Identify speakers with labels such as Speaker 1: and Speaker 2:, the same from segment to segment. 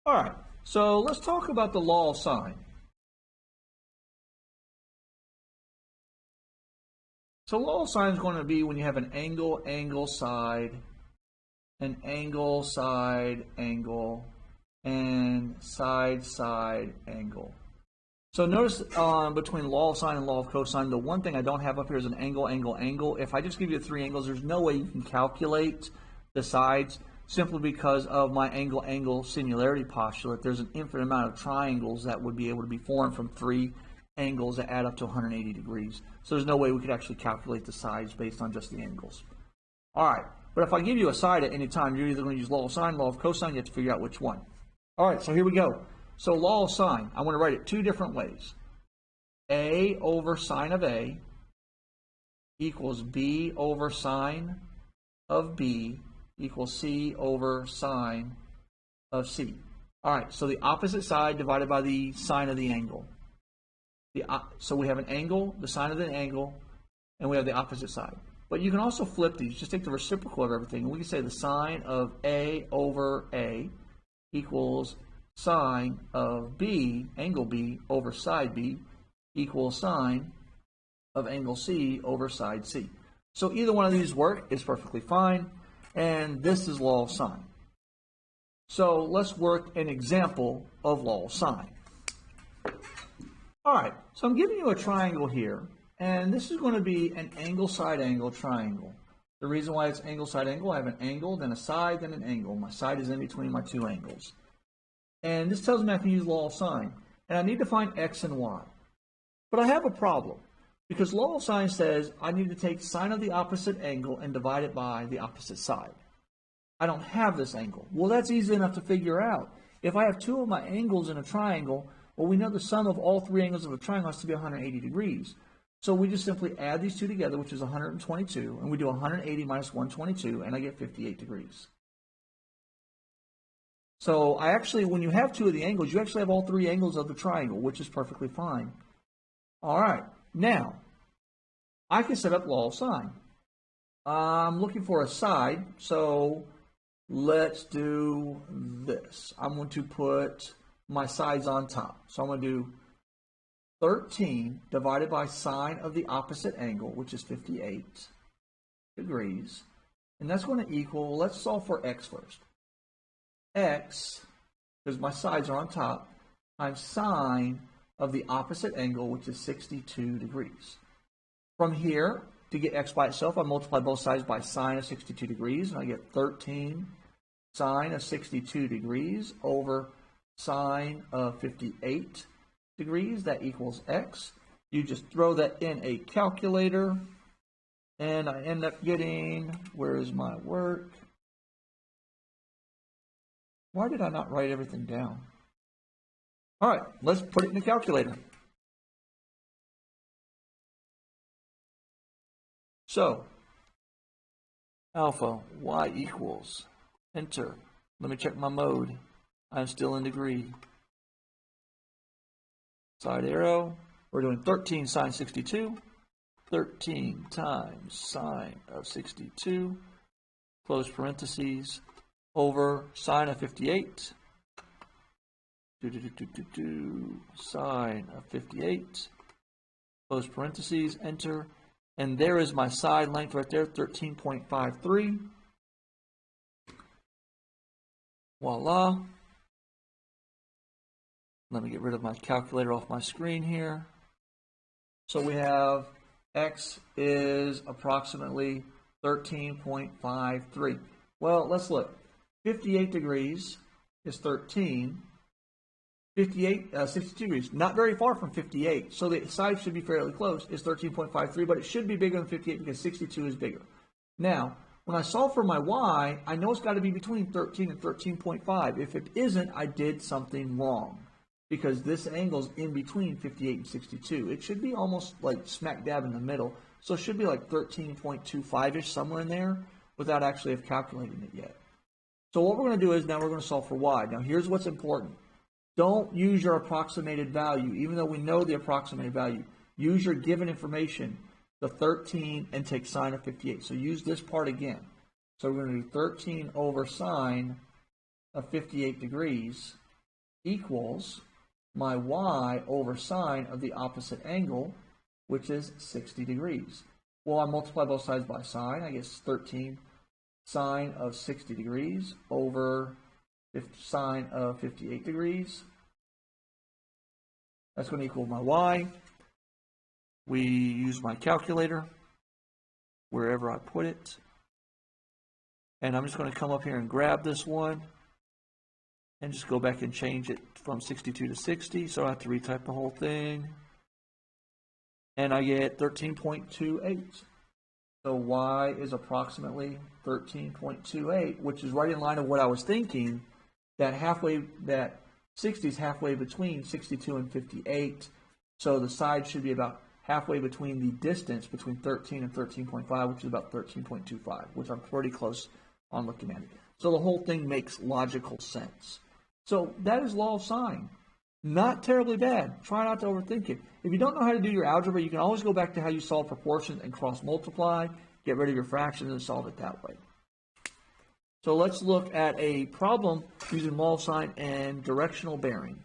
Speaker 1: All right, so let's talk about the law of sine. So law of sine is going to be when you have an angle, angle, side, an angle, side, angle, and side, side, angle. So notice between law of sine and law of cosine, the one thing I don't have up here is an angle, angle, angle. If I just give you three angles, there's no way you can calculate the sides simply because of my angle, angle singularity postulate. There's an infinite amount of triangles that would be able to be formed from three angles that add up to 180 degrees. So there's no way we could actually calculate the sides based on just the angles. All right, but if I give you a side at any time, you're either going to use law of sine, law of cosine, you have to figure out which one. All right, so here we go. So law of sine, I want to write it two different ways. A over sine of A equals B over sine of B equals C over sine of C. All right, so the opposite side divided by the sine of the angle. So we have an angle, the sine of the angle, and we have the opposite side. But you can also flip these. Just take the reciprocal of everything. And we can say the sine of A over A equals sine of B, angle B, over side B equals sine of angle C over side C. So either one of these work is perfectly fine. And this is law of sine. So let's work an example of law of sine. All right, so I'm giving you a triangle here, and this is going to be an angle, side, angle triangle. The reason why it's angle, side, angle, I have an angle, then a side, then an angle. My side is in between my two angles. And this tells me I can use law of sine, and I need to find x and y. But I have a problem, because law of sine says I need to take sine of the opposite angle and divide it by the opposite side. I don't have this angle. Well, that's easy enough to figure out. If I have two of my angles in a triangle, well, we know the sum of all three angles of a triangle has to be 180 degrees. So we just simply add these two together, which is 122, and we do 180 minus 122, and I get 58 degrees. So I actually, when you have two of the angles, you actually have all three angles of the triangle, which is perfectly fine. All right, now, I can set up law of sine. I'm looking for a side, so let's do this. I'm going to put my sides on top. So I'm going to do 13 divided by sine of the opposite angle, which is 58 degrees. And that's going to equal, let's solve for x first. X, because my sides are on top, times sine of the opposite angle, which is 62 degrees. From here, to get x by itself, I multiply both sides by sine of 62 degrees, and I get 13 sine of 62 degrees over sine of 58 degrees. That equals x. You just throw that in a calculator, and I end up getting, where is my work? Why did I not write everything down? All right, let's put it in the calculator. So, alpha y equals, enter. Let me check my mode. I'm still in degree. Side arrow. We're doing 13 sine 62. 13 times sine of 62. Close parentheses. Over sine of 58. Sine of 58. Close parentheses. Enter. And there is my side length right there, 13.53. Voila. Let me get rid of my calculator off my screen here. So we have x is approximately 13.53. Well, let's look. 58 degrees is 13. 62 degrees, not very far from 58. So the side should be fairly close. It's 13.53, but it should be bigger than 58 because 62 is bigger. Now, when I solve for my y, I know it's got to be between 13 and 13.5. If it isn't, I did something wrong because this angle's in between 58 and 62. It should be almost like smack dab in the middle. So it should be like 13.25-ish, somewhere in there, without actually have calculated it yet. So what we're going to do is now we're going to solve for y. Now here's what's important. Don't use your approximated value, even though we know the approximated value. Use your given information, the 13, and take sine of 58. So use this part again. So we're going to do 13 over sine of 58 degrees equals my y over sine of the opposite angle, which is 60 degrees. Well, I multiply both sides by sine. I get 13 sine of 60 degrees over sine of 58 degrees. That's going to equal my y. We use my calculator wherever I put it. And I'm just going to come up here and grab this one and just go back and change it from 62 to 60. So I have to retype the whole thing. And I get 13.28. So y is approximately 13.28, which is right in line of what I was thinking, that 60 is halfway between 62 and 58. So the side should be about halfway between the distance between 13 and 13.5, which is about 13.25, which I'm pretty close on looking at it. So the whole thing makes logical sense. So that is law of sine. Not terribly bad. Try not to overthink it. If you don't know how to do your algebra, you can always go back to how you solve proportions and cross multiply, get rid of your fractions, and solve it that way. So let's look at a problem using law of sine and directional bearing.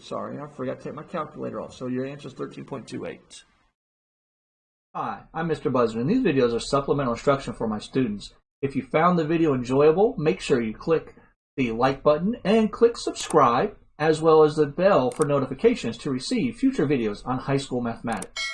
Speaker 1: Sorry, I forgot to take my calculator off. So your answer is 13.28. Hi, I'm Mr. Buzzard, and these videos are supplemental instruction for my students. If you found the video enjoyable, make sure you click the like button and click subscribe, as well as the bell for notifications to receive future videos on high school mathematics.